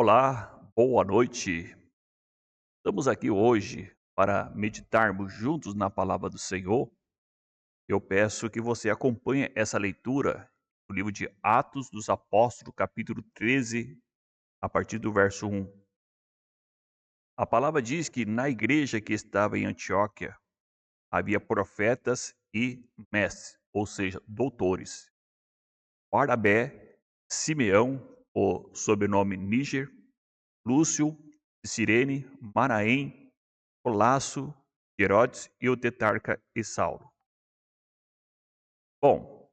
Olá, boa noite. Estamos aqui hoje para meditarmos juntos na palavra do Senhor. Eu peço que você acompanhe essa leitura do livro de Atos dos Apóstolos, capítulo 13, a partir do verso 1. A palavra diz que na igreja que estava em Antioquia havia profetas e mestres, ou seja, doutores. Barnabé, Simeão, o sobrenome Níger, Lúcio, Cirene, Manaém, Colasso, Herodes e o tetrarca e Saulo. Bom,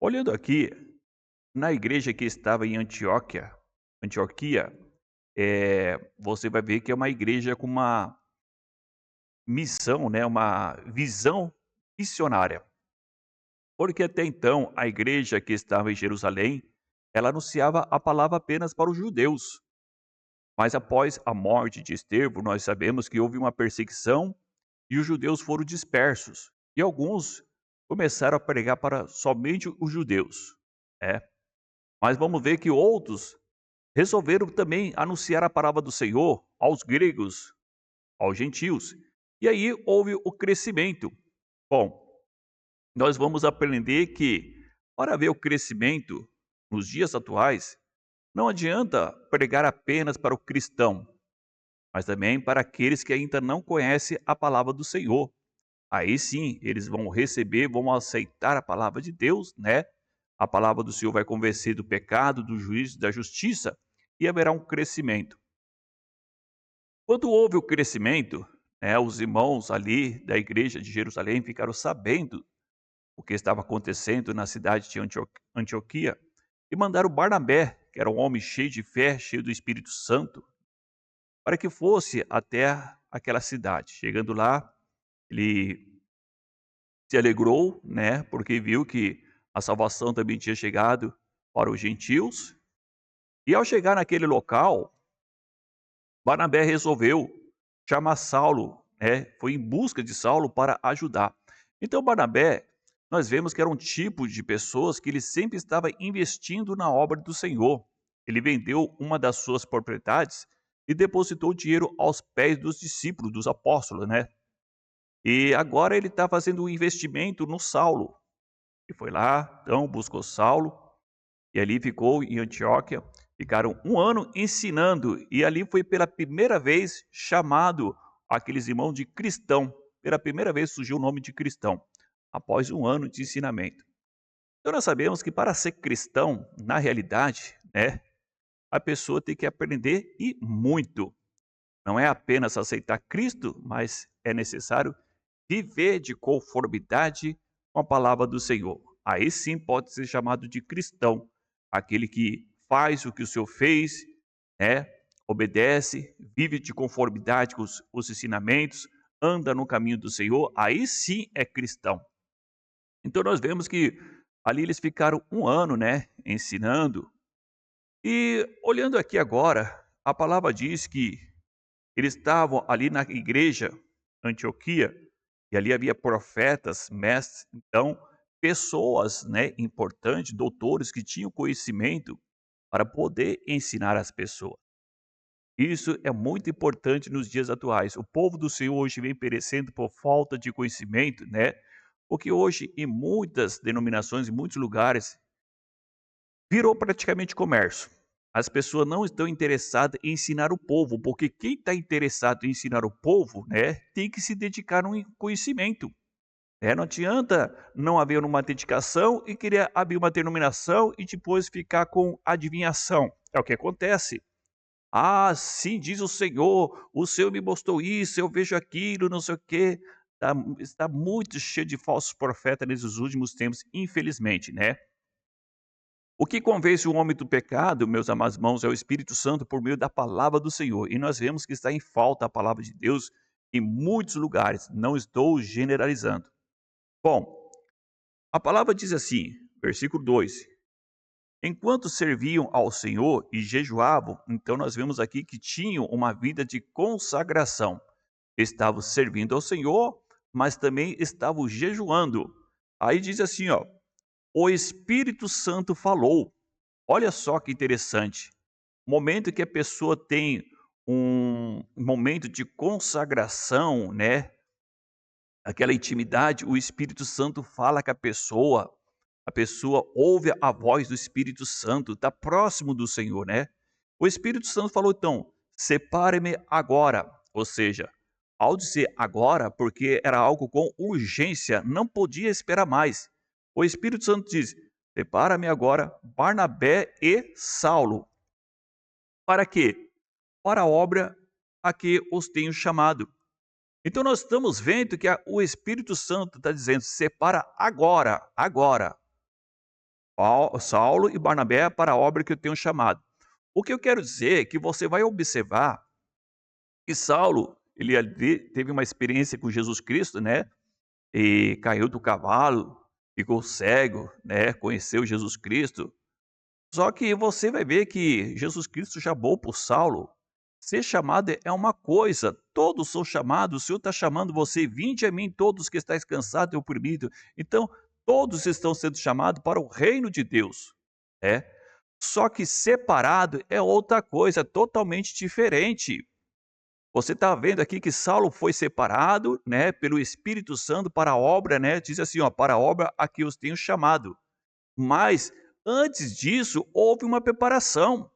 olhando aqui, na igreja que estava em Antioquia, você vai ver que é uma igreja com uma missão, né, uma visão missionária. Porque até então a igreja que estava em Jerusalém, ela anunciava a palavra apenas para os judeus. Mas após a morte de Estevão, nós sabemos que houve uma perseguição e os judeus foram dispersos. E alguns começaram a pregar para somente os judeus. É. Mas vamos ver que outros resolveram também anunciar a palavra do Senhor aos gregos, aos gentios. E aí houve o crescimento. Bom, nós vamos aprender que para ver o crescimento nos dias atuais, não adianta pregar apenas para o cristão, mas também para aqueles que ainda não conhecem a palavra do Senhor. Aí sim, eles vão receber, vão aceitar a palavra de Deus, né? A palavra do Senhor vai convencer do pecado, do juízo, da justiça e haverá um crescimento. Quando houve o crescimento, né, os irmãos ali da igreja de Jerusalém ficaram sabendo o que estava acontecendo na cidade de Antioquia e mandaram Barnabé, que era um homem cheio de fé, cheio do Espírito Santo, para que fosse até aquela cidade. Chegando lá, ele se alegrou, né, porque viu que a salvação também tinha chegado para os gentios. E ao chegar naquele local, Barnabé resolveu chamar Saulo, né, foi em busca de Saulo para ajudar. Então Barnabé, nós vemos que era um tipo de pessoas que ele sempre estava investindo na obra do Senhor. Ele vendeu uma das suas propriedades e depositou o dinheiro aos pés dos discípulos, dos apóstolos, né? E agora ele está fazendo um investimento no Saulo. E foi lá, então buscou Saulo, e ali ficou em Antioquia. Ficaram um ano ensinando, e ali foi pela primeira vez chamado aqueles irmãos de cristão. Pela primeira vez surgiu o nome de cristão, após um ano de ensinamento. Então nós sabemos que para ser cristão, na realidade, né, a pessoa tem que aprender e muito. Não é apenas aceitar Cristo, mas é necessário viver de conformidade com a palavra do Senhor. Aí sim pode ser chamado de cristão, aquele que faz o que o Senhor fez, né? Obedece, vive de conformidade com os ensinamentos, anda no caminho do Senhor, aí sim é cristão. Então nós vemos que ali eles ficaram um ano, né, ensinando. E olhando aqui agora, a palavra diz que eles estavam ali na igreja Antioquia, e ali havia profetas, mestres, então pessoas, né, importantes, doutores que tinham conhecimento para poder ensinar as pessoas. Isso é muito importante nos dias atuais. O povo do Senhor hoje vem perecendo por falta de conhecimento, né? Porque hoje em muitas denominações, em muitos lugares, virou praticamente comércio. As pessoas não estão interessadas em ensinar o povo, porque quem está interessado em ensinar o povo, né, tem que se dedicar no conhecimento. Não adianta não haver uma dedicação e querer abrir uma denominação e depois ficar com adivinhação. É o que acontece. Ah, sim, diz o Senhor me mostrou isso, eu vejo aquilo, não sei o quê. Está muito cheio de falsos profetas nesses últimos tempos, infelizmente, né? O que convence o homem do pecado, meus amados irmãos, é o Espírito Santo por meio da palavra do Senhor. E nós vemos que está em falta a palavra de Deus em muitos lugares. Não estou generalizando. Bom, a palavra diz assim, versículo 2: enquanto serviam ao Senhor e jejuavam, então nós vemos aqui que tinham uma vida de consagração. Estavam servindo ao Senhor, mas também estavam jejuando. Aí diz assim, ó, o Espírito Santo falou. Olha só que interessante. momento que a pessoa tem um momento de consagração, né, aquela intimidade, o Espírito Santo fala com a pessoa ouve a voz do Espírito Santo, está próximo do Senhor, né. O Espírito Santo falou então: "Separe-me agora", ou seja, ao dizer agora, porque era algo com urgência, não podia esperar mais. O Espírito Santo diz: "Separa-me agora Barnabé e Saulo". Para quê? Para a obra a que os tenho chamado. Então nós estamos vendo que o Espírito Santo está dizendo: separa agora, agora, Saulo e Barnabé para a obra que eu tenho chamado. O que eu quero dizer é que você vai observar que Saulo, ele ali teve uma experiência com Jesus Cristo, né? E caiu do cavalo, ficou cego, né? Conheceu Jesus Cristo. Só que você vai ver que Jesus Cristo chamou por Saulo. Ser chamado é uma coisa, todos são chamados, o Senhor está chamando você, vinde a mim todos que estáis cansados e oprimidos. Então, todos estão sendo chamados para o reino de Deus. É. Só que separado é outra coisa, totalmente diferente. Você está vendo aqui que Saulo foi separado, né, pelo Espírito Santo para a obra, né? Diz assim, ó, para a obra a que os tenho chamado. Mas antes disso houve uma preparação,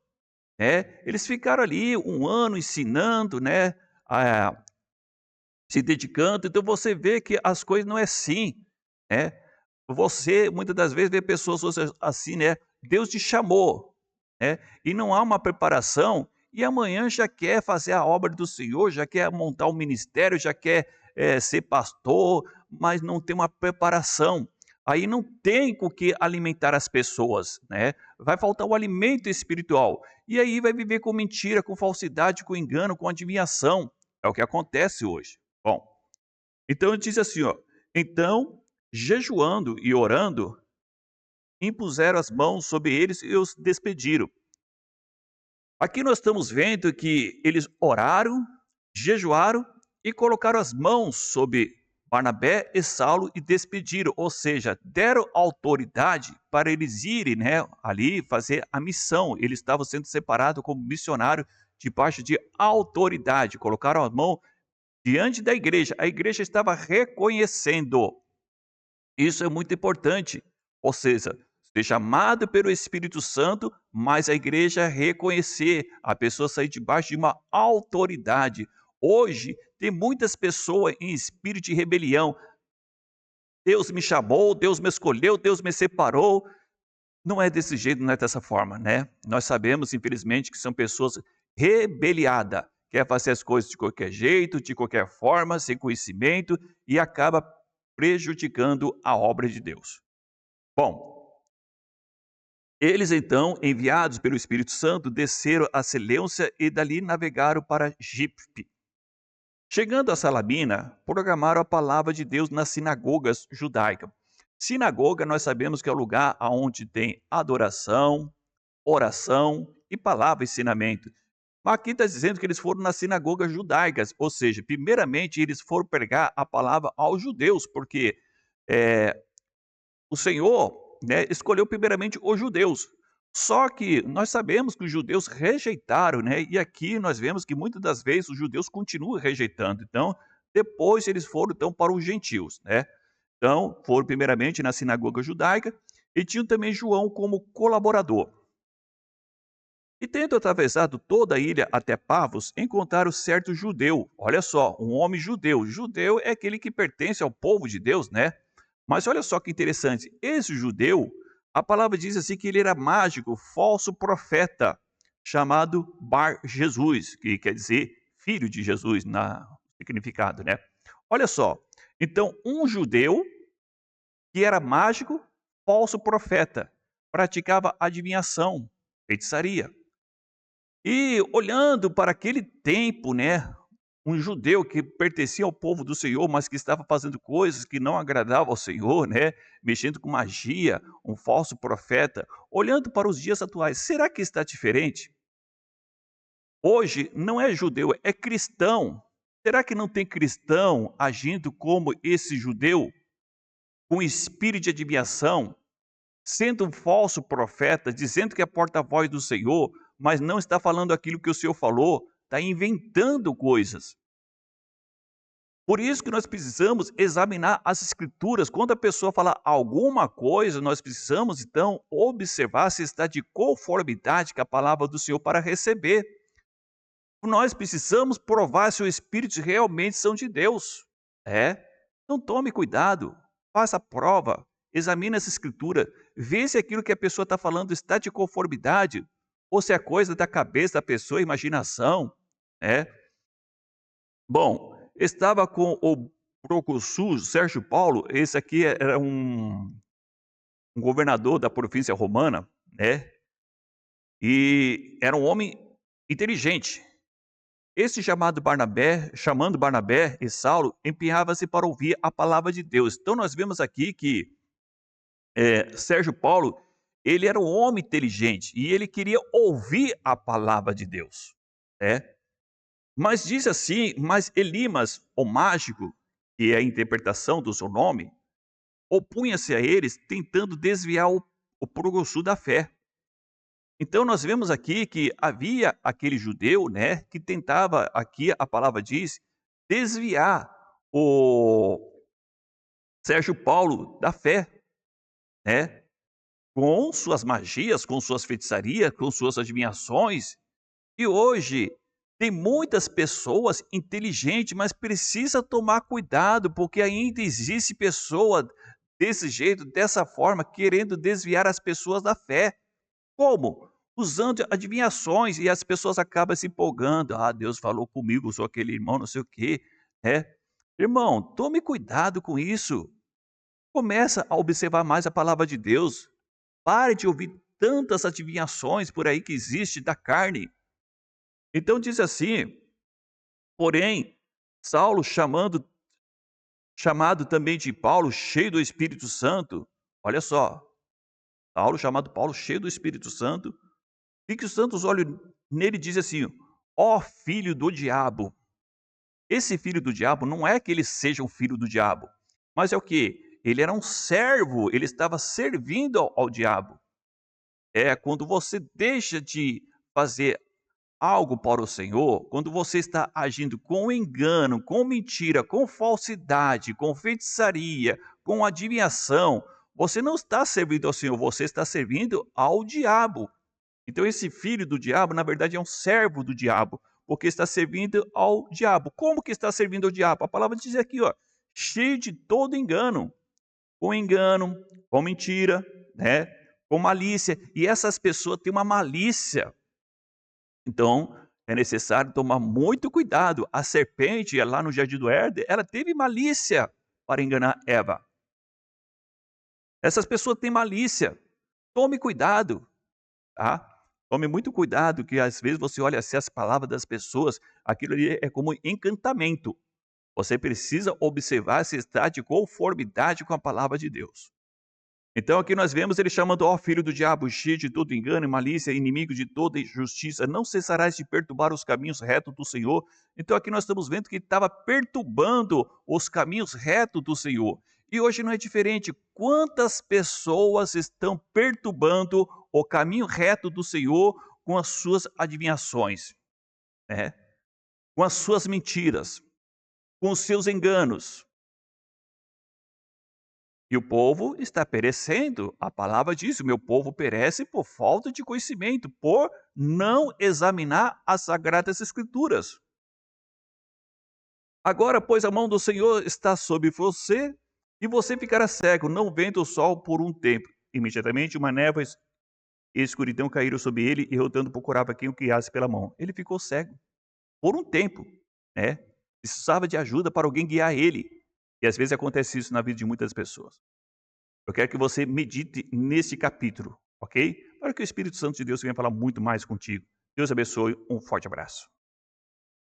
né? Eles ficaram ali um ano ensinando, né, se dedicando. Então você vê que as coisas não é assim, né? Você muitas das vezes vê pessoas assim, né? Deus te chamou, né? E não há uma preparação e amanhã já quer fazer a obra do Senhor, já quer montar um ministério, já quer ser pastor, mas não tem uma preparação. Aí não tem com que alimentar as pessoas, né? Vai faltar o alimento espiritual. E aí vai viver com mentira, com falsidade, com engano, com adivinhação. É o que acontece hoje. Bom, então diz assim, ó: "Então, jejuando e orando, impuseram as mãos sobre eles e os despediram". Aqui nós estamos vendo que eles oraram, jejuaram e colocaram as mãos sobre Barnabé e Saulo e despediram, ou seja, deram autoridade para eles irem, né, ali fazer a missão. Eles estavam sendo separados como missionário debaixo de autoridade. Colocaram a mão diante da igreja. A igreja estava reconhecendo. Isso é muito importante. Ou seja, ser chamado pelo Espírito Santo, mas a igreja reconhecer, a pessoa sair debaixo de uma autoridade. Hoje, tem muitas pessoas em espírito de rebelião. Deus me chamou, Deus me escolheu, Deus me separou. Não é desse jeito, não é dessa forma, né? Nós sabemos, infelizmente, que são pessoas rebeliadas, quer fazer as coisas de qualquer jeito, de qualquer forma, sem conhecimento e acaba prejudicando a obra de Deus. Bom, eles então, enviados pelo Espírito Santo, desceram a Seleucia e dali navegaram para Chipre. Chegando a Salamina, proclamaram a palavra de Deus nas sinagogas judaicas. Sinagoga, nós sabemos que é o lugar onde tem adoração, oração e palavra ensinamento. Mas aqui está dizendo que eles foram nas sinagogas judaicas, ou seja, primeiramente eles foram pregar a palavra aos judeus, porque eh, o Senhor, né, escolheu primeiramente os judeus. Só que nós sabemos que os judeus rejeitaram, né? E aqui nós vemos que muitas das vezes os judeus continuam rejeitando. Então, depois eles foram então para os gentios, né? Então, foram primeiramente na sinagoga judaica e tinham também João como colaborador. E tendo atravessado toda a ilha até Pavos, encontraram certo judeu. Olha só, um homem judeu. Judeu é aquele que pertence ao povo de Deus, né? Mas olha só que interessante. Esse judeu, a palavra diz assim que ele era mágico, falso profeta, chamado Bar Jesus, que quer dizer filho de Jesus, na significado, né? Olha só. Então, um judeu que era mágico, falso profeta, praticava adivinhação, feitiçaria. E olhando para aquele tempo, né, um judeu que pertencia ao povo do Senhor, mas que estava fazendo coisas que não agradavam ao Senhor, né, mexendo com magia, um falso profeta, olhando para os dias atuais, será que está diferente? Hoje não é judeu, é cristão. Será que não tem cristão agindo como esse judeu, com espírito de adivinhação, sendo um falso profeta, dizendo que é porta-voz do Senhor, mas não está falando aquilo que o Senhor falou, está inventando coisas. Por isso que nós precisamos examinar as escrituras. Quando a pessoa fala alguma coisa, nós precisamos então observar se está de conformidade com a palavra do Senhor para receber. Nós precisamos provar se os espíritos realmente são de Deus. É? Então tome cuidado, faça a prova, examine essa escritura, vê se aquilo que a pessoa está falando está de conformidade, ou se é coisa da cabeça da pessoa, imaginação. É? Bom, estava com o proconsul Sérgio Paulo, esse aqui era um governador da província romana, né? E era um homem inteligente. Esse chamando Barnabé e Saulo, empenhava-se para ouvir a palavra de Deus. Então nós vemos aqui que Sérgio Paulo, ele era um homem inteligente e ele queria ouvir a palavra de Deus. Né? Mas diz assim, mas Elimas, o mágico, que é a interpretação do seu nome, opunha-se a eles, tentando desviar o progresso da fé. Então nós vemos aqui que havia aquele judeu, né, que tentava, aqui a palavra diz, desviar o Sérgio Paulo da fé, né, com suas magias, com suas feitiçarias, com suas adivinhações. E hoje tem muitas pessoas inteligentes, mas precisa tomar cuidado, porque ainda existe pessoa desse jeito, dessa forma, querendo desviar as pessoas da fé. Como? Usando adivinhações e as pessoas acabam se empolgando. Ah, Deus falou comigo, eu sou aquele irmão, não sei o quê. É. Irmão, tome cuidado com isso. Começa a observar mais a palavra de Deus. Pare de ouvir tantas adivinhações por aí que existe da carne. Então diz assim, porém, Saulo chamado também de Paulo, cheio do Espírito Santo. Olha só, Saulo chamado Paulo, cheio do Espírito Santo, fixando os olhos nele, diz assim: ó filho do diabo. Esse filho do diabo não é que ele seja um filho do diabo, mas é o que? Ele era um servo, ele estava servindo ao diabo. É quando você deixa de fazer algo para o Senhor, quando você está agindo com engano, com mentira, com falsidade, com feitiçaria, com adivinhação, você não está servindo ao Senhor, você está servindo ao diabo. Então esse filho do diabo, na verdade, é um servo do diabo, porque está servindo ao diabo. Como que está servindo ao diabo? A palavra diz aqui, ó, cheio de todo engano, com mentira, né? Com malícia. E essas pessoas têm uma malícia. Então, é necessário tomar muito cuidado. A serpente, lá no Jardim do Éden, ela teve malícia para enganar Eva. Essas pessoas têm malícia. Tome cuidado, tá? Tome muito cuidado, que às vezes você olha assim as palavras das pessoas, aquilo ali é como encantamento. Você precisa observar se está de conformidade com a palavra de Deus. Então aqui nós vemos ele chamando, ó filho do diabo, cheio de todo engano e malícia, inimigo de toda injustiça, não cessarás de perturbar os caminhos retos do Senhor. Então aqui nós estamos vendo que ele estava perturbando os caminhos retos do Senhor. E hoje não é diferente. Quantas pessoas estão perturbando o caminho reto do Senhor com as suas adivinhações, né? Com as suas mentiras, com os seus enganos? E o povo está perecendo. A palavra diz: o meu povo perece por falta de conhecimento, por não examinar as sagradas escrituras. Agora, pois, a mão do Senhor está sobre você, e você ficará cego, não vendo o sol por um tempo. Imediatamente uma névoa e escuridão caíram sobre ele, e rodando procurava quem o guiasse pela mão. Ele ficou cego por um tempo, né? Precisava de ajuda para alguém guiar ele. E às vezes acontece isso na vida de muitas pessoas. Eu quero que você medite nesse capítulo, ok? Para que o Espírito Santo de Deus venha falar muito mais contigo. Deus abençoe, um forte abraço.